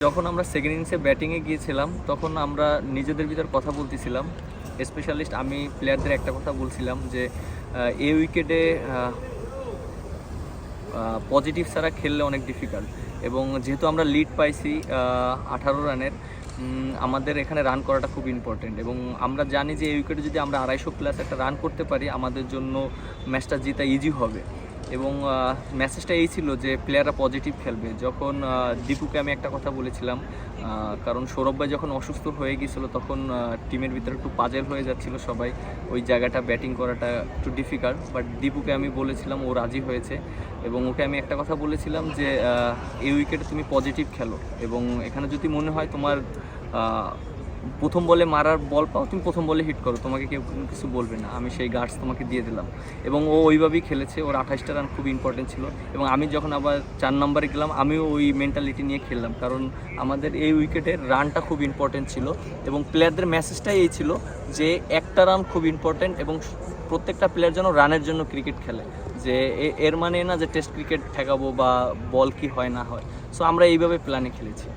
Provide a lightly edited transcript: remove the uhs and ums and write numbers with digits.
যখন আমরা সেকেন্ড ইনিংসে ব্যাটিংয়ে গিয়েছিলাম তখন আমরা নিজেদের ভিতর কথা বলতেছিলাম, স্পেশালিস্ট আমি প্লেয়ারদের একটা কথা বলছিলাম যে এই উইকেটে পজিটিভ ছাড়া খেললে অনেক ডিফিকাল্ট, এবং যেহেতু আমরা লিড পাইছি 18 রানের, আমাদের এখানে রান করাটা খুব ইম্পর্টেন্ট। এবং আমরা জানি যে এই উইকেটে যদি আমরা 250+ একটা রান করতে পারি আমাদের জন্য ম্যাচটা জিতা ইজি হবে। এবং মেসেজটা এই ছিল যে প্লেয়াররা পজিটিভ খেলবে। যখন দীপুকে আমি একটা কথা বলেছিলাম, কারণ সৌরভ ভাই যখন অসুস্থ হয়ে গিয়েছিলো তখন টিমের ভিতরে একটু পাজেল হয়ে যাচ্ছিলো সবাই, ওই জায়গাটা ব্যাটিং করাটা একটু ডিফিকাল্ট, বাট দীপুকে আমি বলেছিলাম, ও রাজি হয়েছে। এবং ওকে আমি একটা কথা বলেছিলাম যে এই উইকেটে তুমি পজিটিভ খেলো, এবং এখানে যদি মনে হয় তোমার প্রথম বলে মারার বল পাও, তুমি প্রথম বলে হিট করো, তোমাকে কেউ কিছু বলবে না, আমি সেই গার্ডস তোমাকে দিয়ে দিলাম। এবং ও ওইভাবেই খেলেছে, ওর 28টা রান খুব ইম্পর্টেন্ট ছিল। এবং আমি যখন আবার 4 নম্বরে গেলাম আমিও ওই মেন্টালিটি নিয়ে খেললাম, কারণ আমাদের এই উইকেটের রানটা খুব ইম্পর্টেন্ট ছিল। এবং প্লেয়ারদের মেসেজটাই এই ছিল যে একটা রান খুব ইম্পর্টেন্ট, এবং প্রত্যেকটা প্লেয়ার যেন রানের জন্য ক্রিকেট খেলে, যে এর মানে না যে টেস্ট ক্রিকেট ঠেকাবো বা বল কি হয় না হয়। সো আমরা এইভাবে প্ল্যানে খেলেছি।